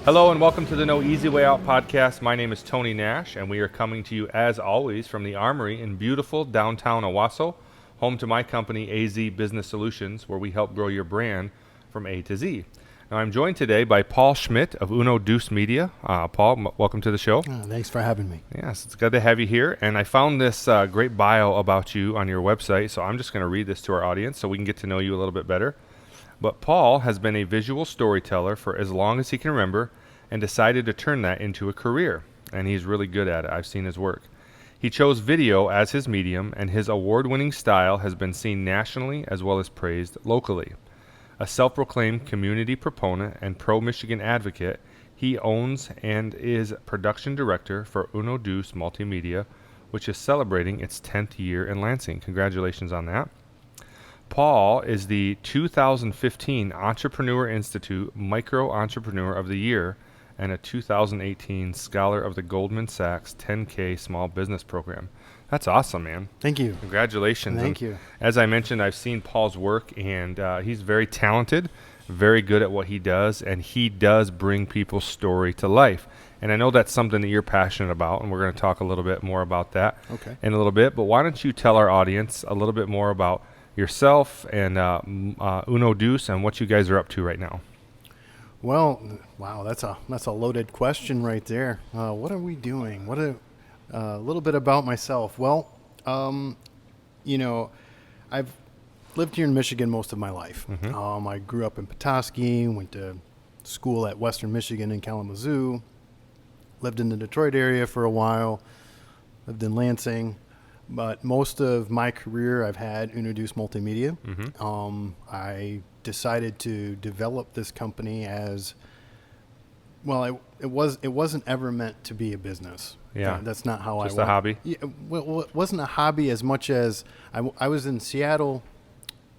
Hello and welcome to the No Easy Way Out podcast. My name is Tony Nash, and we are coming to you as always from the Armory in beautiful downtown Owasso, home to my company AZ Business Solutions, where we help grow your brand from A to Z. Now I'm joined today by Paul Schmidt of Uno Deuce Media. Paul, welcome to the show. Thanks for having me. Yes, it's good to have you here. And I found this great bio about you on your website, so I'm just going to read this to our audience so we can get to know you a little bit better. But Paul has been a visual storyteller for as long as he can remember and decided to turn that into a career. And he's really good at it. I've seen his work. He chose video as his medium, and his award-winning style has been seen nationally as well as praised locally. A self-proclaimed community proponent and pro-Michigan advocate, he owns and is production director for Uno Deuce Multimedia, which is celebrating its 10th year in Lansing. Congratulations on that. Paul is the 2015 Entrepreneur Institute Micro Entrepreneur of the Year and a 2018 Scholar of the Goldman Sachs 10K Small Business Program. That's awesome, man. Thank you. Congratulations. Thank you. As I mentioned, I've seen Paul's work, and he's very talented, very good at what he does, and he does bring people's story to life. And I know that's something that you're passionate about, and we're going to talk a little bit more about that in a little bit. But why don't you tell our audience a little bit more about yourself and Uno Deuce and what you guys are up to right now? Well, wow, that's a loaded question right there. What are we doing? A little bit about myself. Well, I've lived here in Michigan most of my life. Mm-hmm. I grew up in Petoskey, went to school at Western Michigan in Kalamazoo, lived in the Detroit area for a while, lived in Lansing. But most of my career, I've had Uno Deuce Multimedia. Mm-hmm. I decided to develop this company as well. It wasn't ever meant to be a business. Yeah, that's not how just a hobby. Yeah, well, it wasn't a hobby as much as I was in Seattle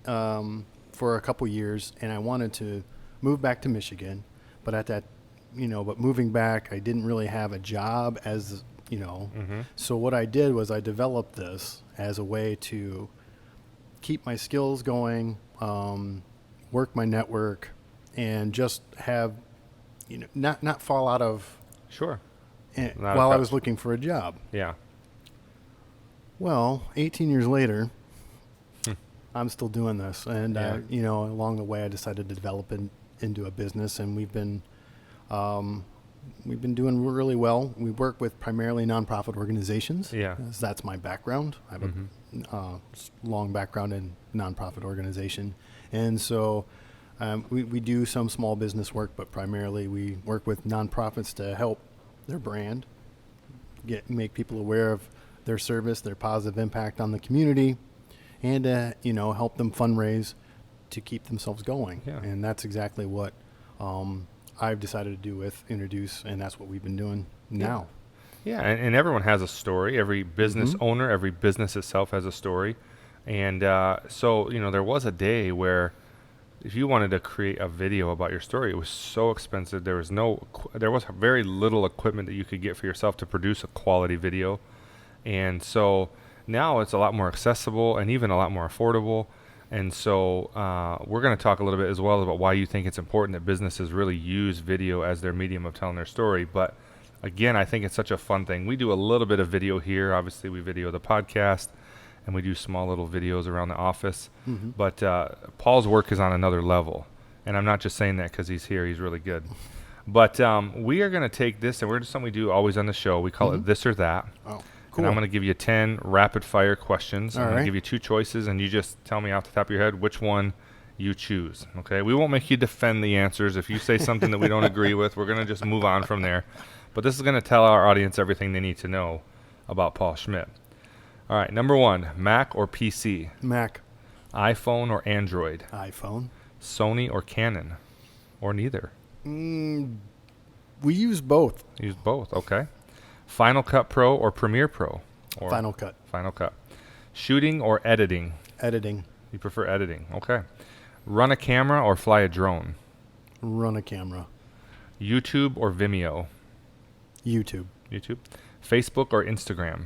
for a couple years, and I wanted to move back to Michigan. But at that, but moving back, I didn't really have a job as. Mm-hmm. So what I did was I developed this as a way to keep my skills going, work my network, and just have, not fall out of. Sure. While I was looking for a job. Yeah. Well, 18 years later, I'm still doing this, and along the way, I decided to develop it into a business, and we've been doing really well. We work with primarily nonprofit organizations. Yeah. That's my background. I have a long background in nonprofit organization. And so we do some small business work, but primarily we work with nonprofits to help their brand, make people aware of their service, their positive impact on the community, and, help them fundraise to keep themselves going. Yeah. And that's exactly what I've decided to do with Uno Deuce, and that's what we've been doing now. Yeah, and everyone has a story. Every business owner, every business itself has a story. And so there was a day where if you wanted to create a video about your story, it was so expensive. There was very little equipment that you could get for yourself to produce a quality video. And so now it's a lot more accessible and even a lot more affordable. And so we're going to talk a little bit as well about why you think it's important that businesses really use video as their medium of telling their story. But again, I think it's such a fun thing. We do a little bit of video here. Obviously, we video the podcast, and we do small little videos around the office. Mm-hmm. But Paul's work is on another level. And I'm not just saying that because he's here. He's really good. But we are going to take this, and we're just something we do always on the show. We call it This or That. Oh. And Cool. I'm going to give you 10 rapid-fire questions. I'm going to give you 2 choices, and you just tell me off the top of your head which one you choose. Okay? We won't make you defend the answers. If you say something that we don't agree with, we're going to just move on from there. But this is going to tell our audience everything they need to know about Paul Schmidt. All right, number 1, Mac or PC? Mac. iPhone or Android? iPhone. Sony or Canon? Or neither? We use both. Use both, okay. Final Cut Pro or Premiere Pro? Or Final Cut. Final Cut. Shooting or editing? Editing. You prefer editing, okay. Run a camera or fly a drone? Run a camera. YouTube or Vimeo? YouTube. YouTube. Facebook or Instagram?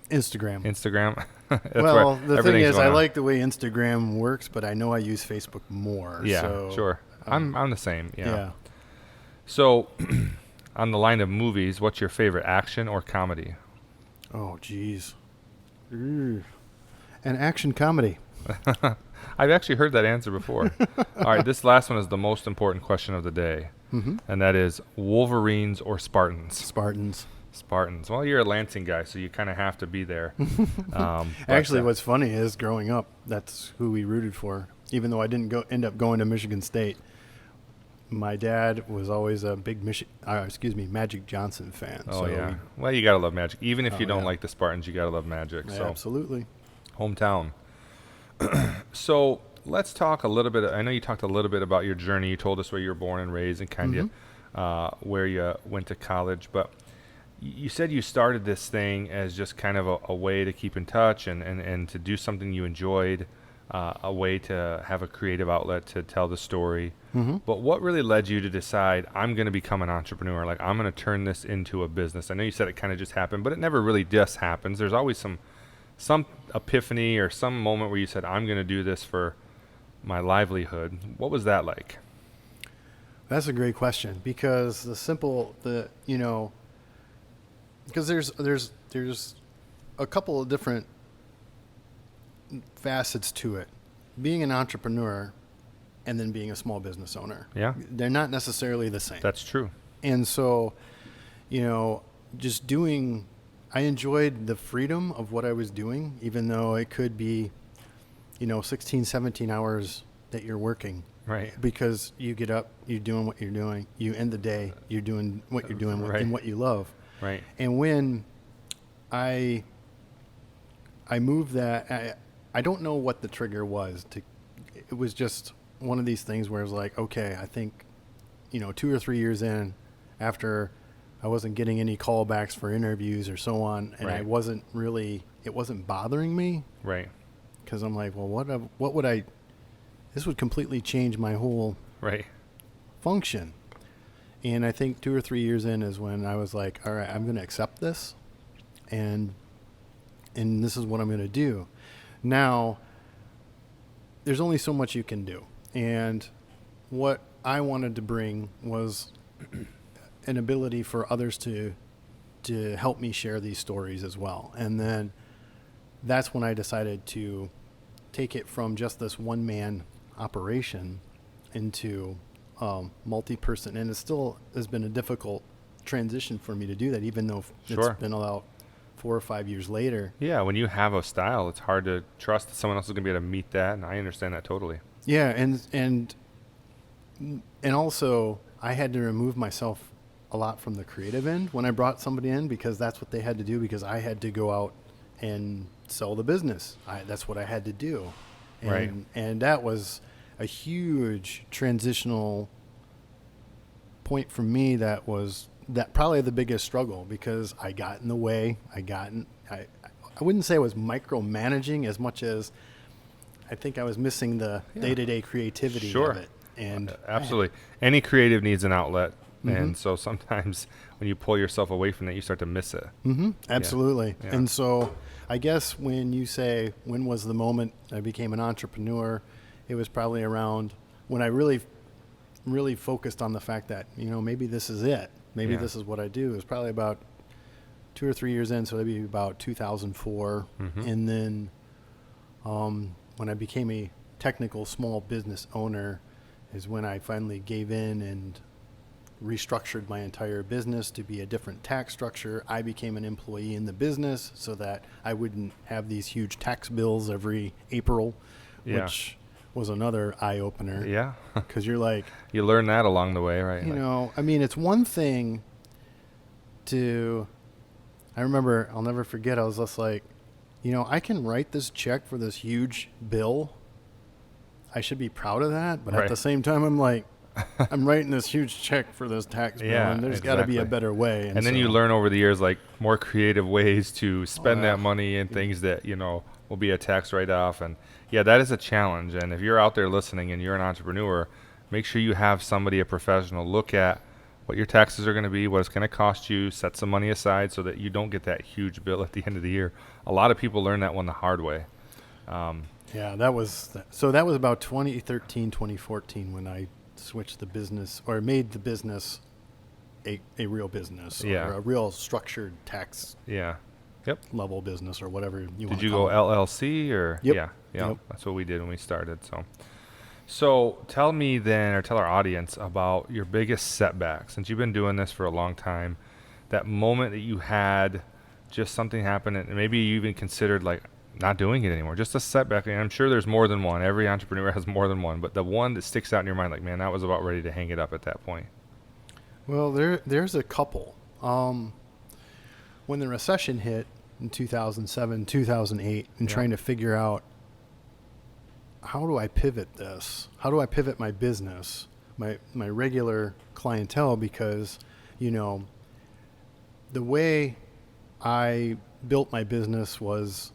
Instagram. Instagram. That's Well, where the thing everything's is, going I on. like the way Instagram works, but I know I use Facebook more. Yeah, So, sure. I'm the same. Yeah. yeah. So, on the line of movies, what's your favorite, action or comedy? Oh, geez. An action comedy. I've actually heard that answer before. All right, this last one is the most important question of the day, Mm-hmm. and that is Wolverines or Spartans? Spartans. Spartans. Well, you're a Lansing guy, so you kind of have to be there. But, Actually, what's funny is growing up, that's who we rooted for. Even though I didn't end up going to Michigan State, my dad was always a big Magic Johnson fan. oh so yeah. Well, you gotta love Magic. Even if Oh, you don't yeah. like the Spartans, you gotta love Magic. So Absolutely. hometown. So let's talk a little bit. I know you talked a little bit about your journey. You told us where you were born and raised and kind of where you went to college. But you said you started this thing as just kind of a way to keep in touch and to do something you enjoyed, a way to have a creative outlet to tell the story. Mm-hmm. But what really led you to decide, I'm going to become an entrepreneur? Like, I'm going to turn this into a business. I know you said it kind of just happened, but it never really just happens. There's always some epiphany or some moment where you said, I'm going to do this for my livelihood. What was that like? That's a great question because because there's a couple of different facets to it. Being an entrepreneur and then being a small business owner. Yeah. They're not necessarily the same. That's true. And so, I enjoyed the freedom of what I was doing, even though it could be, 16, 17 hours that you're working. Right. Because you get up, you're doing what you're doing. You end the day, you're doing what you're doing Right. and what you love. Right. And when I moved that, I don't know what the trigger was. It was just one of these things where it was like, okay, I think, 2 or 3 years in, after I wasn't getting any callbacks for interviews or so on, and Right. it wasn't bothering me Right. because I'm like, well, what would I? This would completely change my whole Right. function. And I think 2 or 3 years in is when I was like, all right, I'm going to accept this, and this is what I'm going to do. Now, there's only so much you can do. And what I wanted to bring was an ability for others to help me share these stories as well. And then that's when I decided to take it from just this one-man operation into multi-person. And it still has been a difficult transition for me to do that, even though Sure. it's been about 4 or 5 years later. Yeah. When you have a style, it's hard to trust that someone else is going to be able to meet that. And I understand that totally. Yeah, and also I had to remove myself a lot from the creative end when I brought somebody in, because that's what they had to do, because I had to go out and sell the business. That's what I had to do. And, Right. And that was a huge transitional point for me. That probably the biggest struggle, because I got in the way. I wouldn't say I was micromanaging as much as I think I was missing the day-to-day creativity Sure. of it. And Absolutely. Any creative needs an outlet. Mhm. And so sometimes when you pull yourself away from that, you start to miss it. Absolutely. Yeah. And so I guess when you say, when was the moment I became an entrepreneur, it was probably around when I really, really focused on the fact that, maybe this is it. Maybe Yeah. this is what I do. It was probably about 2 or 3 years in. So maybe about 2004. Mhm. And then when I became a technical small business owner is when I finally gave in and restructured my entire business to be a different tax structure. I became an employee in the business so that I wouldn't have these huge tax bills every April, Yeah. which was another eye opener. Yeah. Because you're like, You learn that along the way, right? it's one thing I remember, I'll never forget, I was just like, I can write this check for this huge bill. I should be proud of that. But Right. at the same time, I'm like, I'm writing this huge check for this tax bill, Yeah, and there's got to be a exactly. better way. And then so- you learn over the years, like, more creative ways to spend yeah. that money and things that, will be a tax write-off. And yeah, that is a challenge. And if you're out there listening and you're an entrepreneur, make sure you have somebody, a professional, look at what your taxes are going to be, what it's going to cost you, set some money aside so that you don't get that huge bill at the end of the year. A lot of people learn that one the hard way. Yeah, that was about 2013, 2014 when I switched the business or made the business a real business Yeah. or a real structured tax Yeah. Yep. level business or whatever you want Did to you call go it. LLC or? Yep. Yeah. Yeah. Yep. That's what we did when we started. So tell me then, or tell our audience about your biggest setback since you've been doing this for a long time. That moment that you had, just something happened, and maybe you even considered like not doing it anymore. Just a setback. And I'm sure there's more than one. Every entrepreneur has more than one, but the one that sticks out in your mind, like, man, that was about ready to hang it up at that point. Well, there's a couple. When the recession hit in 2007, 2008, and Yeah. trying to figure out how do I pivot this? How do I pivot my business, my regular clientele? Because, you know, the way I built my business was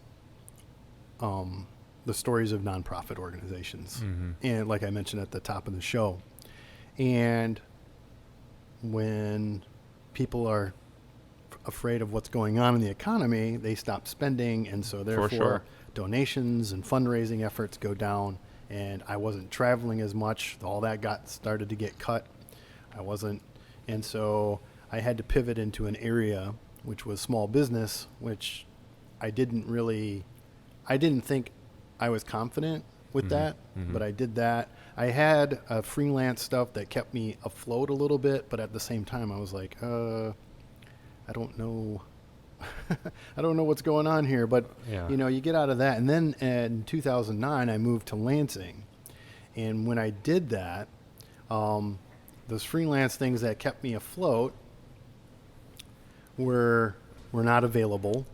the stories of nonprofit organizations. Mm-hmm. And like I mentioned at the top of the show. And when people are afraid of what's going on in the economy, they stop spending. And so therefore sure. donations and fundraising efforts go down. And I wasn't traveling as much. All that started to get cut. And so I had to pivot into an area which was small business, which I didn't think I was confident with Mm-hmm. that, Mm-hmm. but I did that. I had freelance stuff that kept me afloat a little bit, but at the same time I was like, I don't know. I don't know what's going on here, but Yeah. you get out of that. And then in 2009, I moved to Lansing. And when I did that, those freelance things that kept me afloat were not available.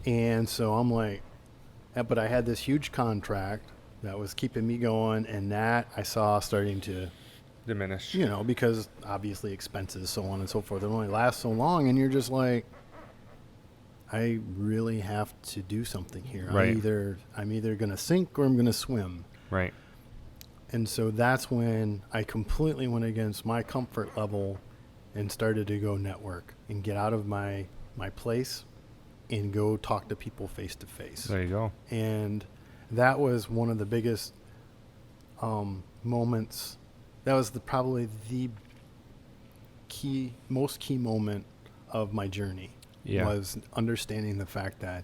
And so I'm like, but I had this huge contract that was keeping me going, and that I saw starting to Diminish. because obviously expenses, so on and so forth, it only lasts so long, and you're just like, I really have to do something here. Right. I'm either going to sink or I'm going to swim. Right. And so that's when I completely went against my comfort level and started to go network and get out of my place and go talk to people face to face. There you go. And that was one of the biggest moments. That was probably the most key moment of my journey. Yeah. Was understanding the fact that,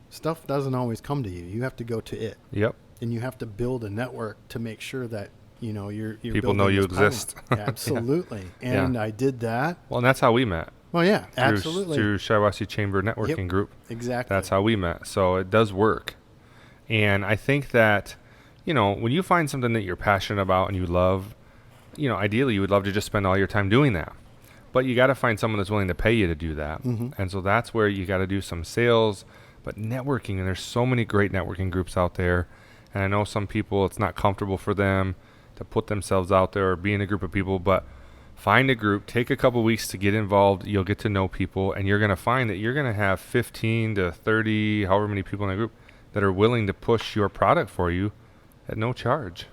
stuff doesn't always come to you. You have to go to it. Yep. And you have to build a network to make sure that, you're People know you exist. Absolutely. And I did that. Well, and that's how we met. Well, yeah, absolutely. Through Shiawassee Chamber Networking Group. Exactly. That's how we met. So it does work. And I think that, when you find something that you're passionate about and you love, ideally you would love to just spend all your time doing that. But you got to find someone that's willing to pay you to do that. Mm-hmm. And so that's where you got to do some sales, but networking. And there's so many great networking groups out there. And I know some people, it's not comfortable for them to put themselves out there or be in a group of people, but find a group, take a couple weeks to get involved. You'll get to know people, and you're going to find that you're going to have 15 to 30, however many people in a group that are willing to push your product for you at no charge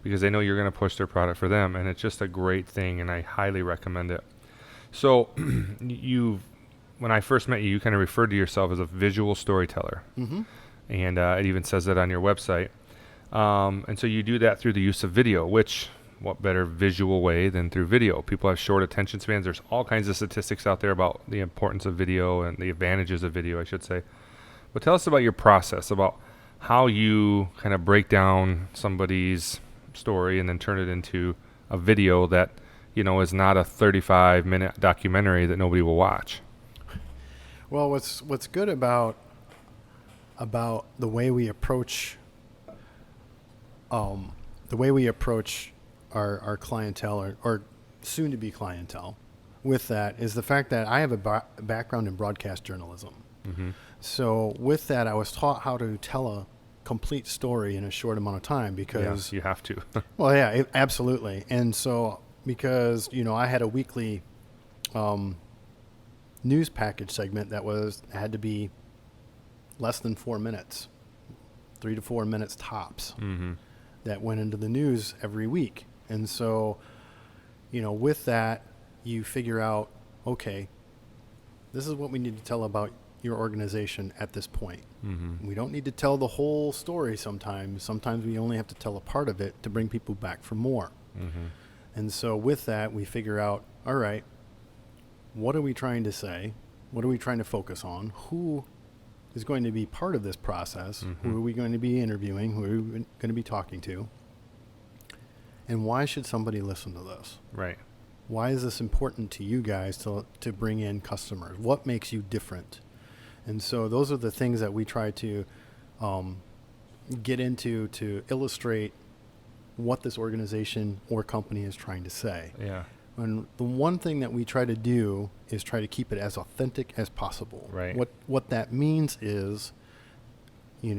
because they know you're going to push their product for them. And it's just a great thing, and I highly recommend it. So when I first met you, you kind of referred to yourself as a visual storyteller. Mm-hmm. And it even says that on your website. And so you do that through the use of video, which what better visual way than through video? People have short attention spans. There's all kinds of statistics out there about the importance of video and the advantages of video, I should say. But tell us about your process, about how you kind of break down somebody's story and then turn it into a video that, is not a 35-minute documentary that nobody will watch. Well, what's good about the way we approach our clientele or soon to be clientele with that is the fact that I have a background in broadcast journalism. Mm-hmm. So with that, I was taught how to tell a complete story in a short amount of time because you have to. well, yeah, absolutely. And so because, I had a weekly news package segment that had to be less than 4 minutes, 3 to 4 minutes tops, Mm-hmm. that went into the news every week. And so, with that, you figure out, okay, this is what we need to tell about your organization at this point. Mm-hmm. We don't need to tell the whole story sometimes. Sometimes we only have to tell a part of it to bring people back for more. Mm-hmm. And so with that, we figure out, all right, what are we trying to say? What are we trying to focus on? Who is going to be part of this process? Mm-hmm. Who are we going to be interviewing? Who are we going to be talking to? And why should somebody listen to this? Right. Why is this important to you guys to bring in customers? What makes you different? And so those are the things that we try to get into to illustrate what this organization or company is trying to say. Yeah. And the one thing that we try to do is try to keep it as authentic as possible. Right. What that means is, we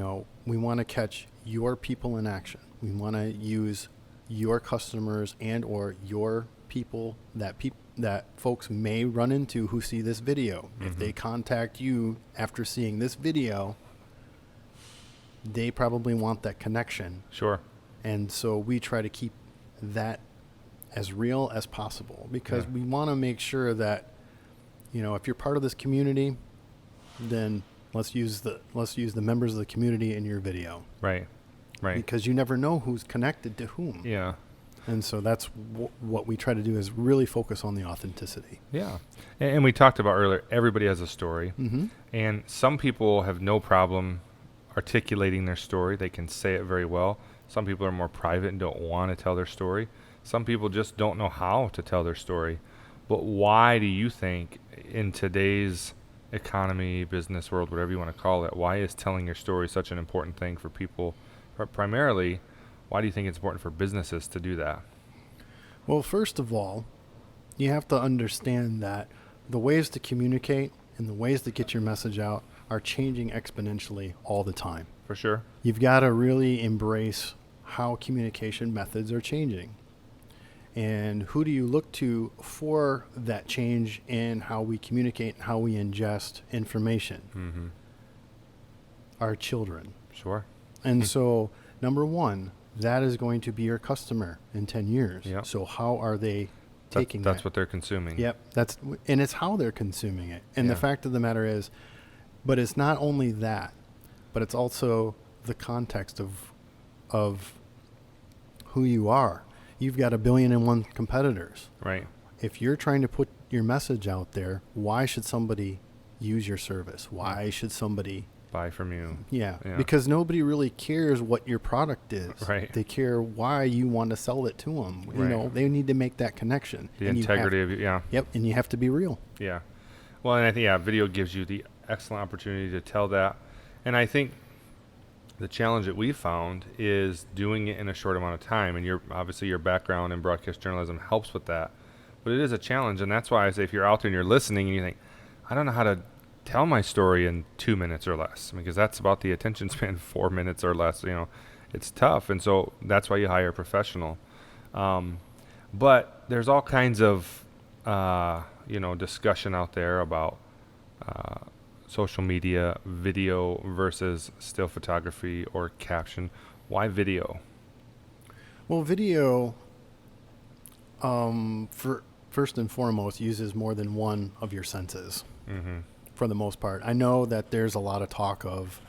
want to catch your people in action. We want to use your customers and or your people that folks may run into who see this video. Mm-hmm. If they contact you after seeing this video, they probably want that connection. Sure. And so we try to keep that as real as possible because we want to make sure that, if you're part of this community, then let's use the members of the community in your video. Right. Right. Because you never know who's connected to whom. Yeah. And so that's what we try to do is really focus on the authenticity. Yeah. And we talked about earlier, everybody has a story. Mm-hmm. And some people have no problem articulating their story. They can say it very well. Some people are more private and don't want to tell their story. Some people just don't know how to tell their story. But why do you think in today's economy, business world, whatever you want to call it, why is telling your story such an important thing for people? Primarily, why do you think it's important for businesses to do that? Well, first of all, you have to understand that the ways to communicate and the ways to get your message out are changing exponentially all the time. For sure. You've got to really embrace how communication methods are changing. And who do you look to for that change in how we communicate and how we ingest information? Mm-hmm. Our children. Sure. And so, number one, that is going to be your customer in 10 years. Yep. So how are they taking That's that? what they're consuming. Yep. And it's how they're consuming it. And Yeah. the fact of the matter is, but it's not only that, but it's also the context of who you are. You've got 1,000,000,001 competitors. Right. If you're trying to put your message out there, why should somebody use your service? Why should somebody Buy from you. Yeah, Yeah. because nobody really cares what your product is. Right. They care why you want to sell it to them. Right. They need to make that connection. The And integrity of you. Yeah. Yep, and you have to be real. Yeah. Well, and I think, video gives you the excellent opportunity to tell that. And I think the challenge that we found is doing it in a short amount of time. And obviously your background in broadcast journalism helps with that. But it is a challenge. And that's why I say if you're out there and you're listening and you think, I don't know how to tell my story in 2 minutes or less, because that's about the attention span, 4 minutes or less, it's tough. And so that's why you hire a professional. But there's all kinds of, discussion out there about social media, video versus still photography or caption. Why video? Well, video, first and foremost, uses more than one of your senses. Mm-hmm. For the most part. I know that there's a lot of talk of,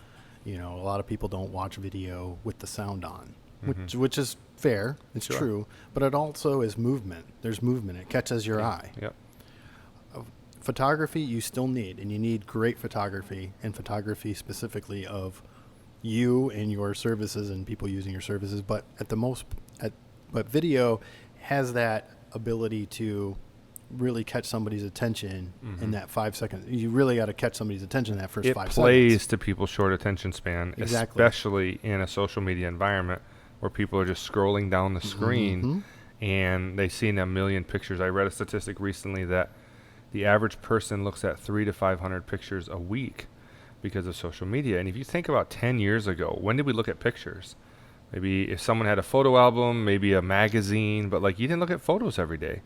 a lot of people don't watch video with the sound on, which is fair. It's Sure. true. But it also is movement. There's movement. It catches your eye. Yep. Photography you still need, and you need great photography, and photography specifically of you and your services and people using your services. But but video has that ability to really catch somebody's attention in that 5 seconds. You really got to catch somebody's attention in that first 5 seconds. It plays to people's short attention span, Exactly. especially in a social media environment where people are just scrolling down the screen and they see a million pictures. I read a statistic recently that the average person looks at 300 to 500 pictures a week because of social media. And if you think about 10 years ago, when did we look at pictures? Maybe if someone had a photo album, maybe a magazine, but you didn't look at photos every day.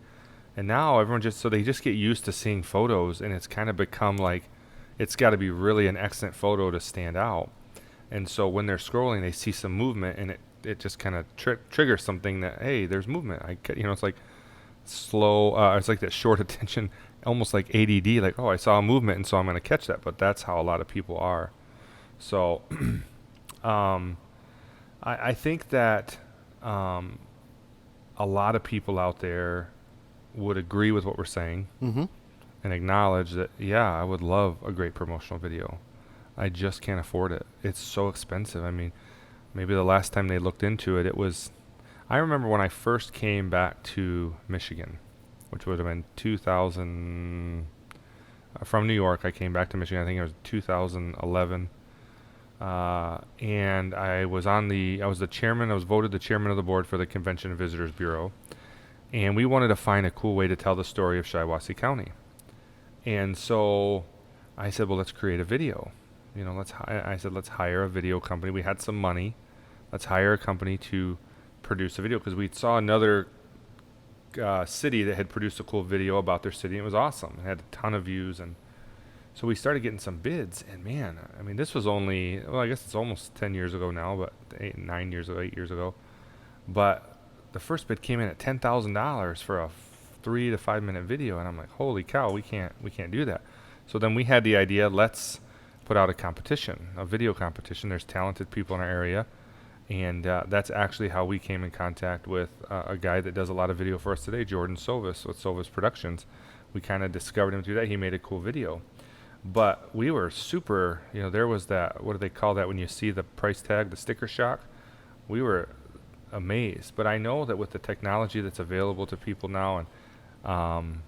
And now everyone they just get used to seeing photos, and it's kind of become it's got to be really an excellent photo to stand out. And so when they're scrolling, they see some movement, and it just kind of triggers something that, hey, there's movement. It's like slow. It's like that short attention, almost like ADD. Like, oh, I saw a movement, and so I'm going to catch that. But that's how a lot of people are. So, um, I think that a lot of people out there would agree with what we're saying Mm-hmm. and acknowledge that, yeah, I would love a great promotional video. I just can't afford it. It's so expensive. I mean, maybe the last time they looked into it, it was, I remember when I first came back to Michigan, which would have been 2000, from New York, I came back to Michigan, I think it was 2011. And I was the chairman, I was voted the chairman of the board for the Convention and Visitors Bureau. And we wanted to find a cool way to tell the story of Shiawassee County. And so I said, well, let's create a video. You know, I said, let's hire a video company. We had some money. Let's hire a company to produce a video, because we saw another city that had produced a cool video about their city. And it was awesome. It had a ton of views. And so we started getting some bids. And man, I mean, this was only, well, I guess it's almost 10 years ago now, but 8 years ago. But the first bid came in at $10,000 for a 3 to 5 minute video. And I'm like, holy cow, we can't do that. So then we had the idea, let's put out a competition, a video competition. There's talented people in our area, and that's actually how we came in contact with a guy that does a lot of video for us today, Jordan Sovis with Sovis Productions. We kind of discovered him through that. He made a cool video, but we were super, there was that, what do they call that when you see the price tag, the sticker shock? We were amazed. But I know that with the technology that's available to people now, and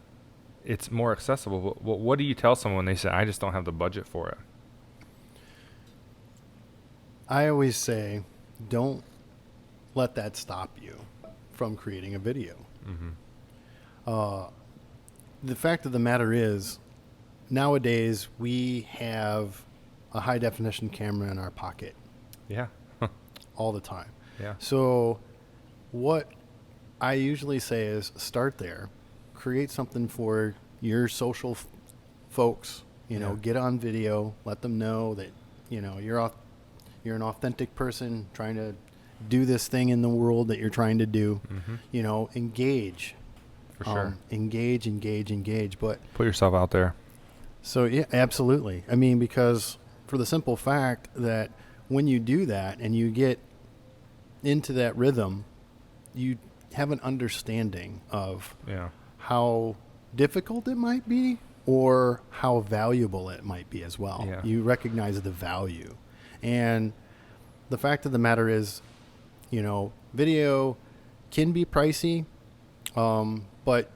it's more accessible. What do you tell someone when they say, I just don't have the budget for it? I always say, don't let that stop you from creating a video. Mm-hmm. The fact of the matter is, nowadays we have a high definition camera in our pocket Yeah. all the time. Yeah. So what I usually say is start there, create something for your social folks, Yeah. get on video, let them know that, you're an authentic person trying to do this thing in the world that you're trying to do. Mm-hmm. Engage. For sure. Engage. But Put yourself out there. so, yeah, absolutely. I mean, because for the simple fact that when you do that and you get into that rhythm, you have an understanding of Yeah. how difficult it might be or how valuable it might be as well. Yeah. You recognize the value. And the fact of the matter is, video can be pricey, but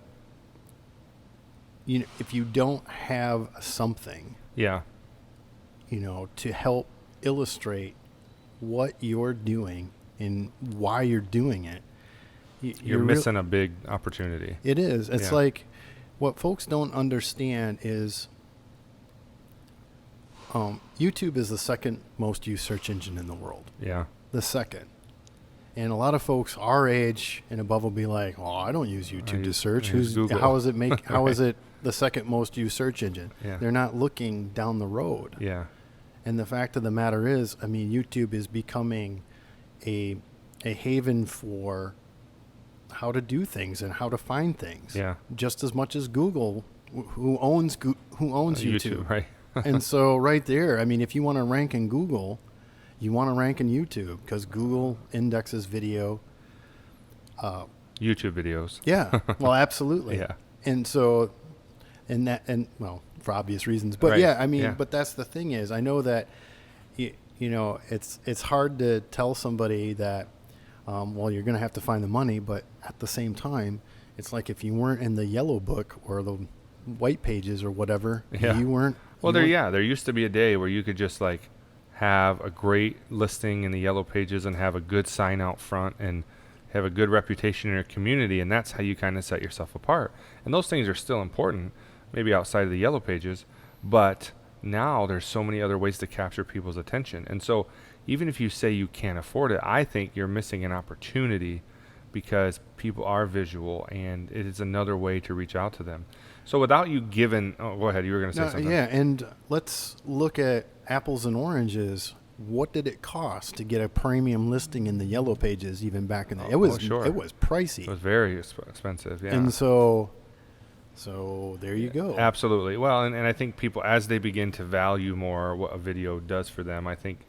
if you don't have something, Yeah. to help illustrate what you're doing and why you're doing it, You're missing a big opportunity. It is. It's Yeah. like what folks don't understand is YouTube is the second most used search engine in the world. Yeah. The second. And a lot of folks our age and above will be like, "Oh, I don't use YouTube to search. I use Google." How is it how Right. is it the second most used search engine?" Yeah. They're not looking down the road. Yeah. And the fact of the matter is, I mean, YouTube is becoming a haven for how to do things and how to find things. Yeah. Just as much as Google, who owns YouTube. Right. And so right there, I mean, if you want to rank in Google, you want to rank in YouTube because Google indexes video. YouTube videos. Yeah. Well, absolutely. Yeah. And so, well, for obvious reasons, but Right. yeah, I mean, Yeah. but that's the thing is, I know that, it's hard to tell somebody that, well, you're going to have to find the money, but at the same time, it's like if you weren't in the yellow book or the white pages or whatever, Yeah. you weren't. Well, you weren't- there used to be a day where you could just like have a great listing in the yellow pages and have a good sign out front and have a good reputation in your community, and that's how you kind of set yourself apart. And those things are still important, maybe outside of the yellow pages, but now there's so many other ways to capture people's attention. And so even if you say you can't afford it, I think you're missing an opportunity because people are visual and it is another way to reach out to them. So without you giving, oh, go ahead, you were going to say No, something. yeah, and let's look at apples and oranges. what did it cost to get a premium listing in the yellow pages even back in the it was sure. it was pricey. It was very expensive, yeah. And so there you go. Absolutely. Well, and I think people, as they begin to value more what a video does for them, I think,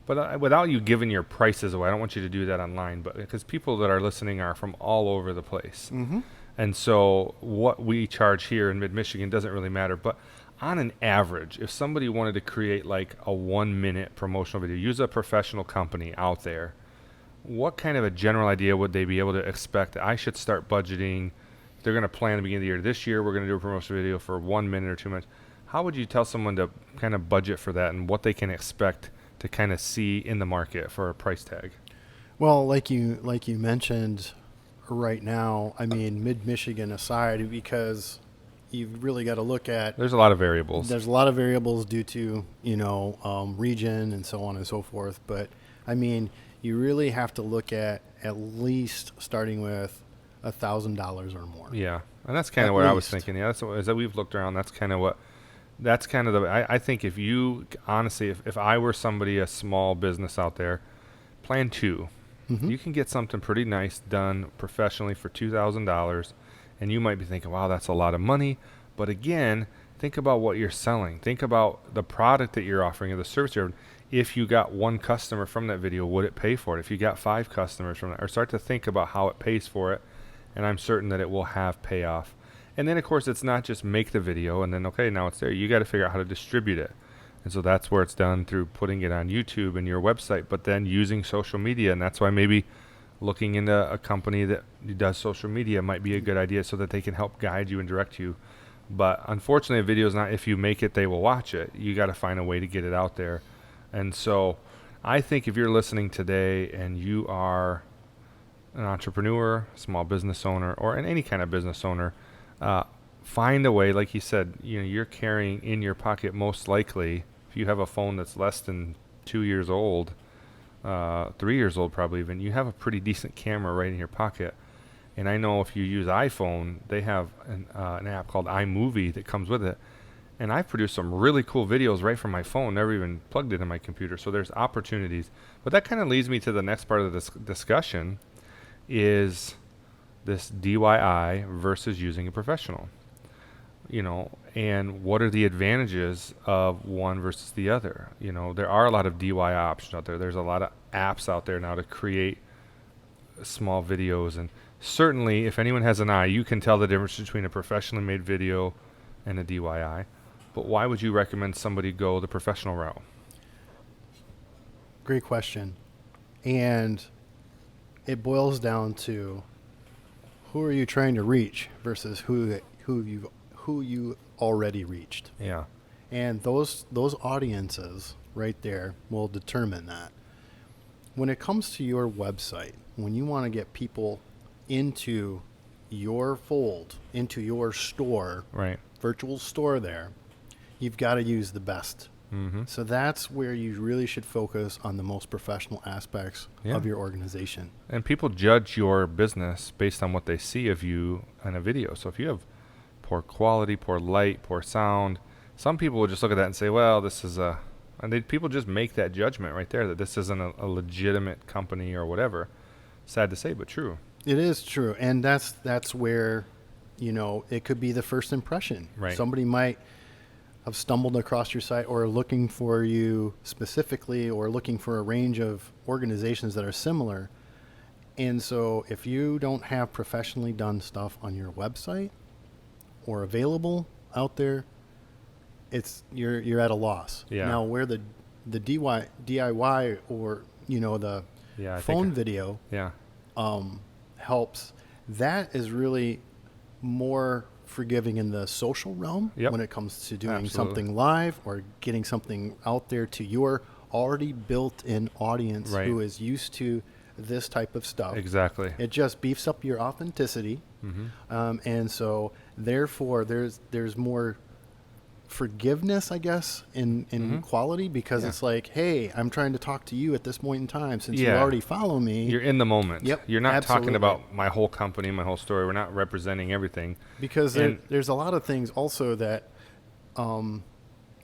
but without you giving your prices away, I don't want you to do that online, but because people that are listening are from all over the place. Mm-hmm. And so what we charge here in mid-Michigan doesn't really matter. But on an average, if somebody wanted to create like a 1-minute promotional video, use a professional company out there, what kind of a general idea would they be able to expect that I should start budgeting? If they're going to plan at the beginning of the year, this year we're going to do a promotional video for 1 minute or 2 minutes. How would you tell someone to kind of budget for that and what they can expect to kind of see in the market for a price tag? Well, like you mentioned, right now, I mean, mid-Michigan aside, because you've really got to look at. There's a lot of variables. There's a lot of variables due to region and so on and so forth. But I mean, you really have to look at least starting with $1,000 or more. Yeah, and that's kind of what I was thinking. Yeah, as we've looked around, that's kind of I think if you honestly, if I were somebody, a small business out there, plan 2. Mm-hmm. You can get something pretty nice done professionally for $2,000, and you might be thinking, wow, that's a lot of money. But again, think about what you're selling. Think about the product that you're offering or the service you're offering. If you got 1 customer from that video, would it pay for it? If you got 5 customers from that, or start to think about how it pays for it, and I'm certain that it will have payoff. And then, of course, it's not just make the video and then, okay, now it's there. You got to figure out how to distribute it. And so that's where it's done, through putting it on YouTube and your website, but then using social media. And that's why maybe looking into a company that does social media might be a good idea, so that they can help guide you and direct you. But unfortunately, a video is not, if you make it, they will watch it. You got to find a way to get it out there. And so I think if you're listening today and you are an entrepreneur, small business owner, or any kind of business owner, find a way. Like you said, you're carrying in your pocket, most likely, if you have a phone that's less than 2 years old, 3 years old probably even, you have a pretty decent camera right in your pocket. And I know if you use iPhone, they have an app called iMovie that comes with it. And I've produced some really cool videos right from my phone, never even plugged it in my computer. So there's opportunities. But that kind of leads me to the next part of this discussion, is this DIY versus using a professional. And what are the advantages of one versus the other? There are a lot of DIY options out there. There's a lot of apps out there now to create small videos. And certainly, if anyone has an eye, you can tell the difference between a professionally made video and a DIY. But why would you recommend somebody go the professional route? Great question. And it boils down to, who are you trying to reach versus who you already reached. Yeah. And those audiences right there will determine that. When it comes to your website, when you want to get people into your fold, into your store, right, virtual store there, you've got to use the best. Mm-hmm. So that's where you really should focus on the most professional aspects of your organization. And people judge your business based on what they see of you in a video. So if you have poor quality, poor light, poor sound, some people will just look at that and say, well, this is people just make that judgment right there, that this isn't a legitimate company or whatever. Sad to say, but true. It is true. And that's where, it could be the first impression. Right. Somebody might have stumbled across your site, or looking for you specifically, or looking for a range of organizations that are similar. And so if you don't have professionally done stuff on your website or available out there, you're at a loss. Yeah. Now, where the DIY or the phone video helps, that is really more forgiving in the social realm when it comes to doing something live or getting something out there to your already built-in audience who is used to this type of stuff. Exactly. It just beefs up your authenticity. Mm-hmm. And so therefore there's more forgiveness, I guess, in quality, because it's like, hey, I'm trying to talk to you at this point in time, since you already follow me. You're in the moment. Yep. You're not talking about my whole company, my whole story. We're not representing everything. Because there's a lot of things also that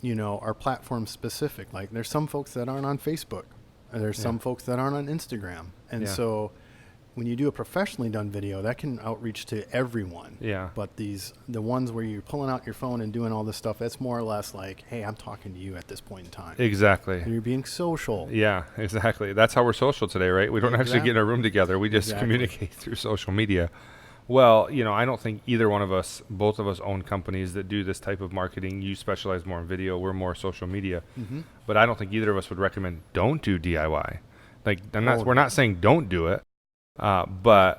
are platform specific. Like there's some folks that aren't on Facebook, and there's some folks that aren't on Instagram. And so when you do a professionally done video, that can outreach to everyone. Yeah. But the ones where you're pulling out your phone and doing all this stuff, that's more or less like, hey, I'm talking to you at this point in time. Exactly. And you're being social. Yeah, exactly. That's how we're social today, right? We don't actually get in a room together. We just communicate through social media. Well, I don't think either one of us, both of us own companies that do this type of marketing. You specialize more in video. We're more social media. Mm-hmm. But I don't think either of us would recommend don't do DIY. Like, we're not saying don't do it. But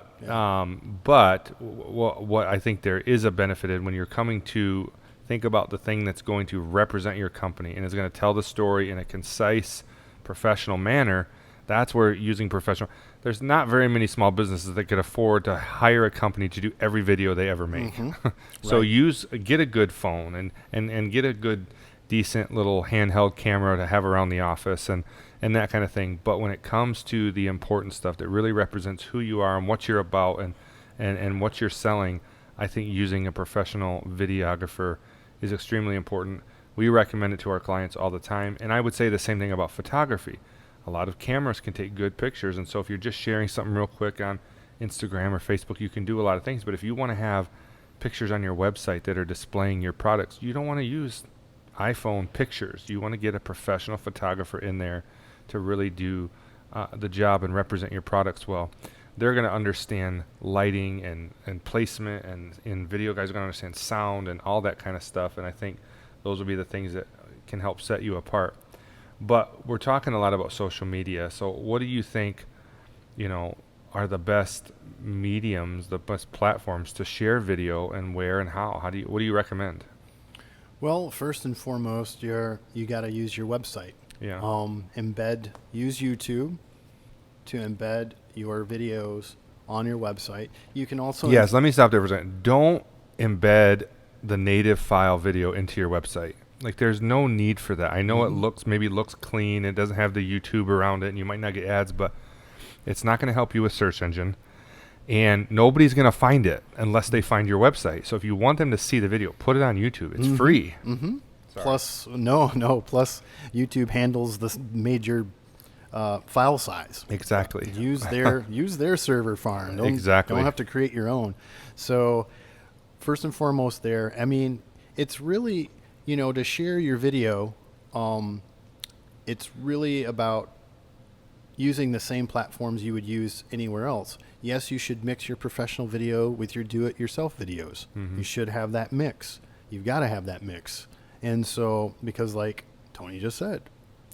what I think there is a benefit in when you're coming to think about the thing that's going to represent your company and is going to tell the story in a concise, professional manner, that's where using professional. There's not very many small businesses that could afford to hire a company to do every video they ever make. Mm-hmm. So Right. get a good phone and get a good, decent little handheld camera to have around the office and that kind of thing. But when it comes to the important stuff that really represents who you are and what you're about and what you're selling, I think using a professional videographer is extremely important. We recommend it to our clients all the time. And I would say the same thing about photography. A lot of cameras can take good pictures. And so if you're just sharing something real quick on Instagram or Facebook, you can do a lot of things. But if you want to have pictures on your website that are displaying your products, you don't want to use iPhone pictures. You want to get a professional photographer in there to really do the job and represent your products well. They're going to understand lighting and placement, and in video guys are going to understand sound and all that kind of stuff. And I think those will be the things that can help set you apart. But we're talking a lot about social media. So what do you think, are the best mediums, the best platforms to share video, and where and how? What do you recommend? Well, first and foremost, you got to use your website. Yeah. Use YouTube to embed your videos on your website. You can also Yes, let me stop there for a second. Don't embed the native file video into your website. Like, there's no need for that. I know it looks clean. It doesn't have the YouTube around it, and you might not get ads, but it's not going to help you with search engine. And nobody's going to find it unless they find your website. So if you want them to see the video, put it on YouTube. It's free. Mm-hmm. Plus, plus YouTube handles the major file size. Exactly. Use their server farm. Exactly. Don't have to create your own. So first and foremost there, I mean, it's really, to share your video, it's really about using the same platforms you would use anywhere else. Yes, you should mix your professional video with your do-it-yourself videos. Mm-hmm. You should have that mix. You've got to have that mix. And so, because like Tony just said,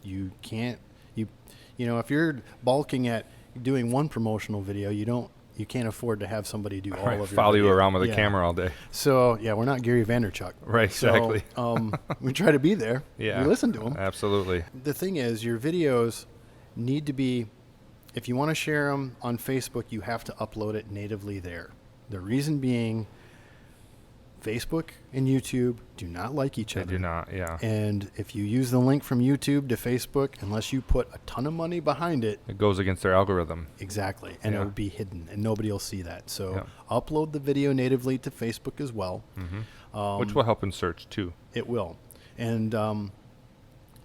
you can't, if you're bulking at doing one promotional video, you can't afford to have somebody do all of your follow video. you around with a camera all day. So, we're not Gary Vaynerchuk. Right, exactly. So, we try to be there. Yeah. We listen to them. Absolutely. The thing is, your videos need to be, if you want to share them on Facebook, you have to upload it natively there. The reason being, Facebook and YouTube do not like each other. They do not, yeah. And if you use the link from YouTube to Facebook, unless you put a ton of money behind it, It goes against their algorithm. exactly, and Yeah. it'll be hidden, and nobody will see that. So Yeah. upload the video natively to Facebook as well. Which will help in search too. It will. And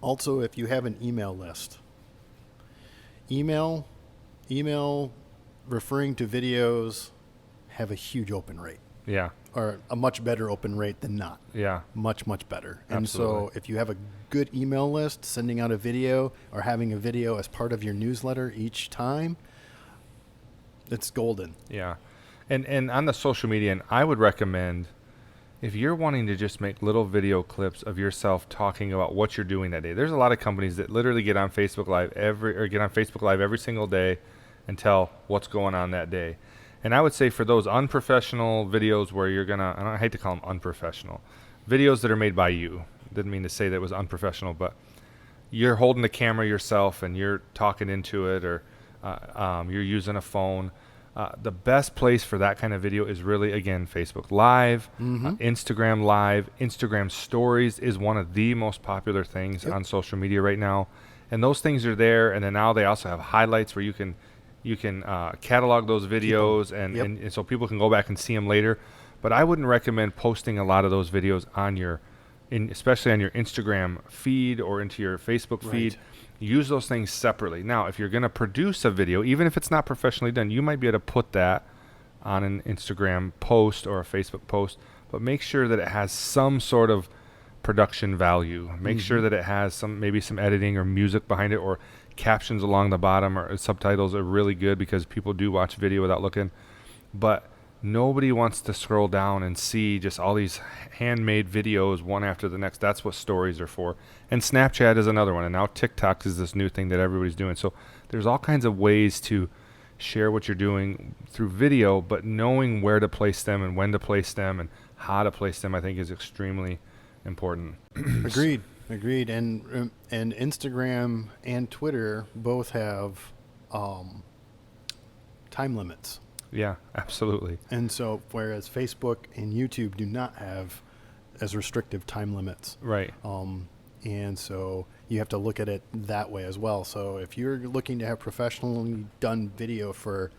also, if you have an email list, email referring to videos have a huge open rate, Yeah. or a much better open rate than not. Yeah. Much, much better. And Absolutely. so if you have a good email list, sending out a video or having a video as part of your newsletter each time, it's golden. Yeah. And on the social media, and I would recommend, if you're wanting to just make little video clips of yourself talking about what you're doing that day, there's a lot of companies that literally get on Facebook Live every single day and tell what's going on that day. And I would say for those unprofessional videos where I hate to call them unprofessional, videos that are made by you. Didn't mean to say that it was unprofessional, but you're holding the camera yourself and you're talking into it, or you're using a phone. The best place for that kind of video is really, again, Facebook Live, Instagram Live. Instagram Stories is one of the most popular things on social media right now. And those things are there. And then now they also have highlights where you can catalog those videos and so people can go back and see them later. But I wouldn't recommend posting a lot of those videos on your especially on your Instagram feed or into your Facebook feed. Right. Use those things separately. Now, if you're going to produce a video, even if it's not professionally done, you might be able to put that on an Instagram post or a Facebook post, but make sure that it has some sort of production value. Make sure that it has maybe some editing or music behind it, or captions along the bottom, or subtitles are really good because people do watch video without looking. But nobody wants to scroll down and see just all these handmade videos one after the next. That's what stories are for. And Snapchat is another one. And now TikTok is this new thing that everybody's doing. So there's all kinds of ways to share what you're doing through video, but knowing where to place them and when to place them and how to place them, I think, is extremely important. Agreed. And Instagram and Twitter both have time limits. Yeah, absolutely. And so, whereas Facebook and YouTube do not have as restrictive time limits. Right. And so you have to look at it that way as well. So if you're looking to have professionally done video for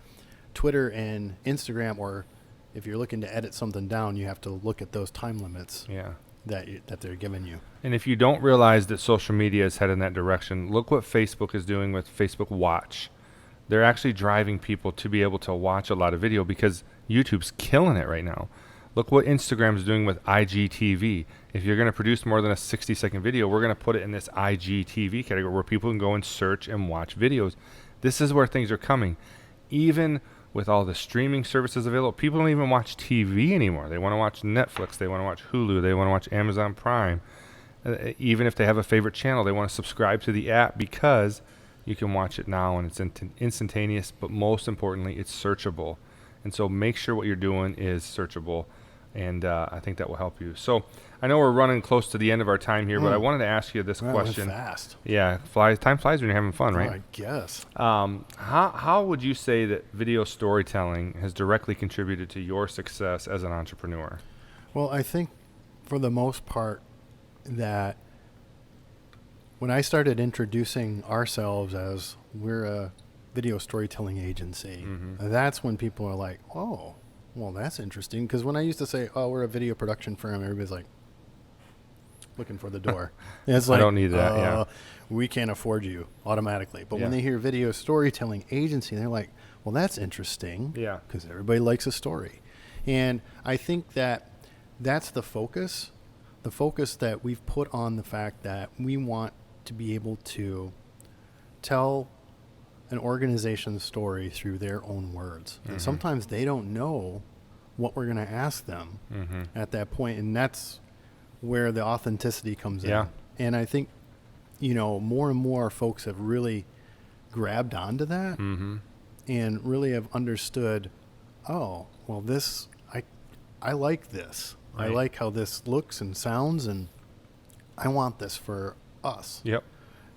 Twitter and Instagram, or if you're looking to edit something down, you have to look at those time limits Yeah. that they're giving you. And if you don't realize that social media is headed in that direction, look what Facebook is doing with Facebook Watch. They're actually driving people to be able to watch a lot of video because YouTube's killing it right now. Look what Instagram's doing with IGTV. If you're going to produce more than a 60-second video, we're going to put it in this IGTV category where people can go and search and watch videos. This is where things are coming. Even with all the streaming services available, people don't even watch TV anymore. They want to watch Netflix. They want to watch Hulu. They want to watch Amazon Prime. Even if they have a favorite channel, they want to subscribe to the app because you can watch it now and it's instantaneous, but most importantly, it's searchable. And so make sure what you're doing is searchable. And I think that will help you. So I know we're running close to the end of our time here, but I wanted to ask you this question. Fast. Yeah, time flies when you're having fun, right? I guess. How would you say that video storytelling has directly contributed to your success as an entrepreneur? Well, I think for the most part that when I started introducing ourselves as we're a video storytelling agency, that's when people are like, oh, well, that's interesting. Because when I used to say, oh, we're a video production firm, everybody's like looking for the door. And it's like, I don't need that, yeah. We can't afford you automatically. But Yeah. when they hear video storytelling agency, they're like, well, that's interesting. Yeah. Because everybody likes a story. And I think that that's the focus that we've put on the fact that we want to be able to tell an organization's story through their own words. And sometimes they don't know what we're going to ask them at that point, and that's where the authenticity comes Yeah. in. And I think, more and more folks have really grabbed onto that and really have understood, oh, well, I like this. Right. I like how this looks and sounds, and I want this for us. Yep.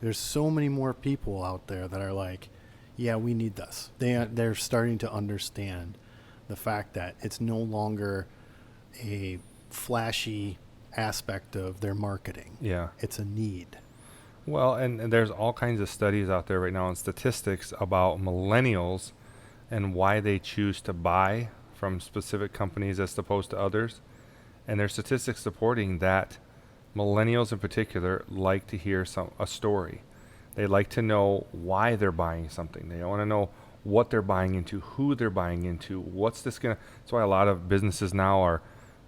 There's so many more people out there that are like, yeah, we need this. They're starting to understand the fact that it's no longer a flashy aspect of their marketing. Yeah. It's a need. Well, and there's all kinds of studies out there right now and statistics about millennials and why they choose to buy from specific companies as opposed to others. And there's statistics supporting that millennials in particular like to hear a story. They like to know why they're buying something. They want to know what they're buying into, who they're buying into, what's this going to... That's why a lot of businesses now are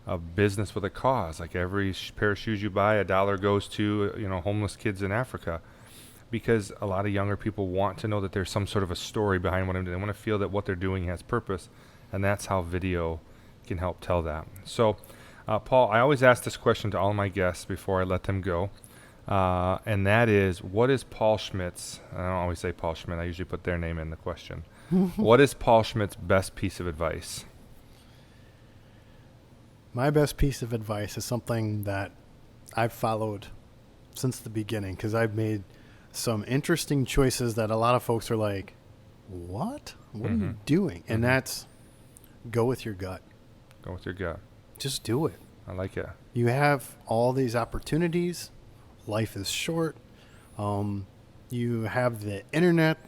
a business with a cause. Like every pair of shoes you buy, $1 goes to, homeless kids in Africa. Because a lot of younger people want to know that there's some sort of a story behind what I'm doing. They want to feel that what they're doing has purpose. And that's how video can help tell that. So, Paul, I always ask this question to all my guests before I let them go. And that is, what is Paul Schmidt's, I don't always say Paul Schmidt, I usually put their name in the question. What is Paul Schmidt's best piece of advice? My best piece of advice is something that I've followed since the beginning, because I've made some interesting choices that a lot of folks are like, what? What are you doing? And that's go with your gut. Go with your gut. Just do it. I like it. You have all these opportunities. Life is short. You have the internet.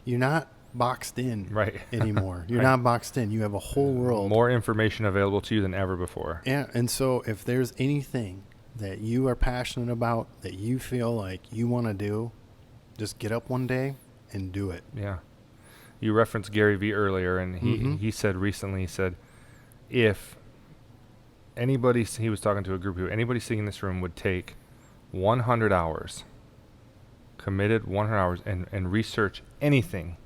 You're not boxed in Right. anymore. You're Right. not boxed in. You have a whole world. More information available to you than ever before. Yeah. And so if there's anything that you are passionate about, that you feel like you want to do, just get up one day and do it. Yeah. You referenced Gary Vee earlier, and Mhm. he said recently, he said, if anybody, he was talking to a group of people, anybody sitting in this room would take 100 hours, committed 100 hours, and research anything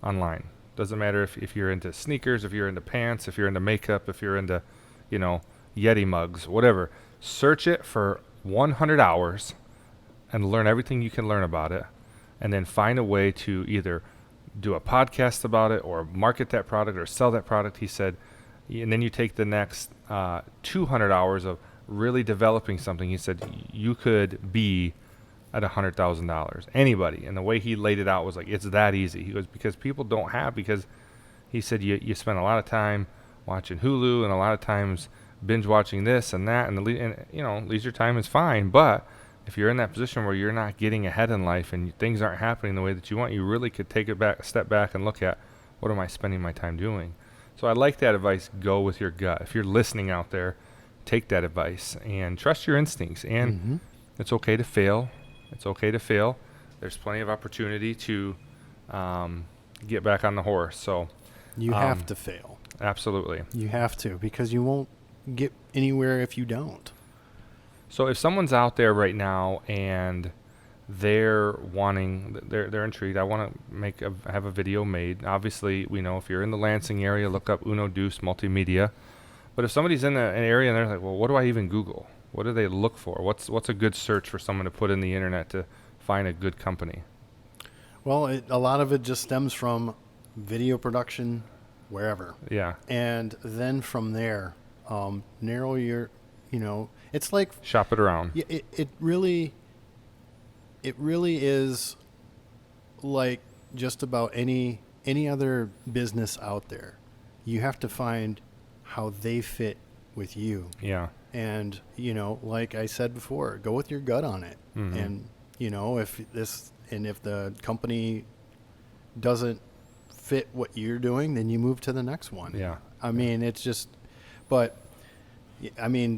online. Doesn't matter if you're into sneakers, if you're into pants, if you're into makeup, if you're into, you know, Yeti mugs, whatever. Search it for 100 hours and learn everything you can learn about it, and then find a way to either do a podcast about it or market that product or sell that product. He said, and then you take the next 200 hours of really developing something. He said you could be at $100,000. Anybody. And the way he laid it out was like, it's that easy. He goes, because people don't have, because he said you spend a lot of time watching Hulu and a lot of times binge watching this and that, and you know, leisure time is fine, but if you're in that position where you're not getting ahead in life and things aren't happening the way that you want, you really could take a step back and look at, what am I spending my time doing? So I like that advice. Go with your gut. If you're listening out there, take that advice and trust your instincts. And Mhm. it's okay to fail. It's okay to fail. There's plenty of opportunity to get back on the horse. So You have to fail. absolutely. You have to, because you won't get anywhere if you don't. So if someone's out there right now and they're intrigued, I want to have a video made. Obviously, we know if you're in the Lansing area, look up Uno Deuce Multimedia. But if somebody's in an area and they're like, well, what do I even Google? What do they look for? What's a good search for someone to put in the internet to find a good company? Well, a lot of it just stems from video production, wherever. Yeah. And then from there, narrow your, it's like, Shop it around. yeah, it really is like just about any other business out there. You have to find how they fit with you. Yeah. And, like I said before, go with your gut on it. Mhm. And, if the company doesn't fit what you're doing, then you move to the next one. Yeah. I mean,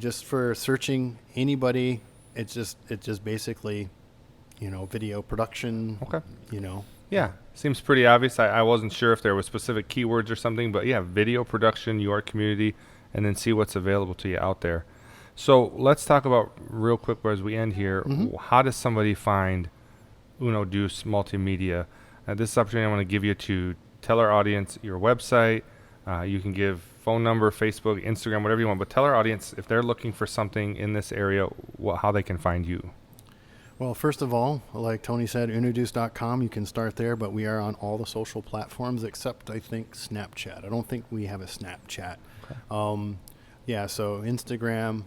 just for searching anybody, it's just basically, video production. Okay. Yeah. Yeah. Seems pretty obvious. I wasn't sure if there were specific keywords or something, but yeah, video production, your community, and then see what's available to you out there. So let's talk about real quick as we end here. Mhm. How does somebody find Uno Deuce Multimedia? This is opportunity I want to give you to tell our audience your website. You can give phone number, Facebook, Instagram, whatever you want, but tell our audience if they're looking for something in this area, how they can find you. Well, first of all, like Tony said, unoduce.com, you can start there, but we are on all the social platforms except, I think, Snapchat. I don't think we have a Snapchat. Okay. Yeah, so Instagram,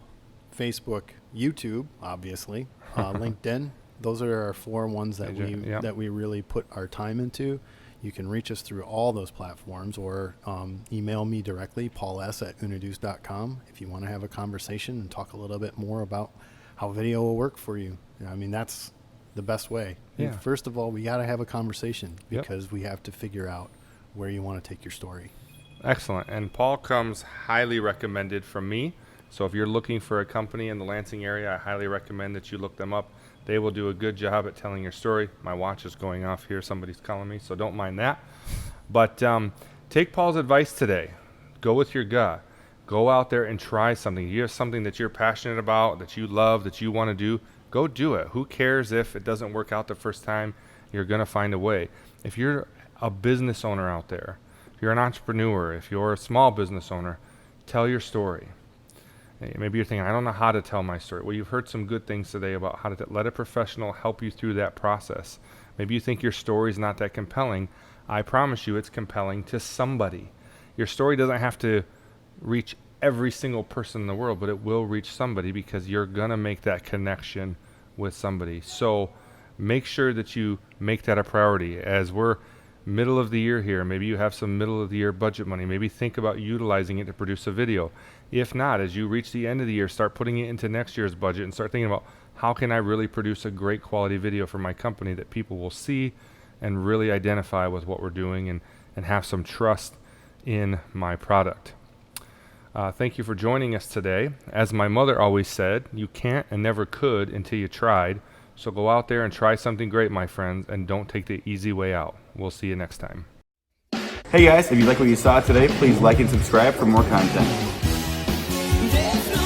Facebook, YouTube, obviously, LinkedIn. Those are our 4 ones that we really put our time into. You can reach us through all those platforms, or email me directly, pauls@unoduce.com, if you want to have a conversation and talk a little bit more about how video will work for you. I mean, that's the best way. Yeah. First of all, we got to have a conversation, Yep. because we have to figure out where you want to take your story. Excellent. And Paul comes highly recommended from me. So if you're looking for a company in the Lansing area, I highly recommend that you look them up. They will do a good job at telling your story. My watch is going off here. Somebody's calling me, so don't mind that. But take Paul's advice today. Go with your gut. Go out there and try something. You have something that you're passionate about, that you love, that you want to do. Go do it. Who cares if it doesn't work out the first time? You're going to find a way. If you're a business owner out there, if you're an entrepreneur, if you're a small business owner, tell your story. Maybe you're thinking, I don't know how to tell my story. Well, you've heard some good things today about how to let a professional help you through that process. Maybe you think your story is not that compelling. I promise you it's compelling to somebody. Your story doesn't have to reach every single person in the world, but it will reach somebody, because you're going to make that connection with somebody. So make sure that you make that a priority. As we're middle of the year here, maybe you have some middle of the year budget money. Maybe think about utilizing it to produce a video. If not, as you reach the end of the year, start putting it into next year's budget and start thinking about, how can I really produce a great quality video for my company that people will see and really identify with what we're doing and have some trust in my product. Thank you for joining us today. As my mother always said, you can't and never could until you tried. So go out there and try something great, my friends, and don't take the easy way out. We'll see you next time. Hey guys, if you like what you saw today, please like and subscribe for more content. There's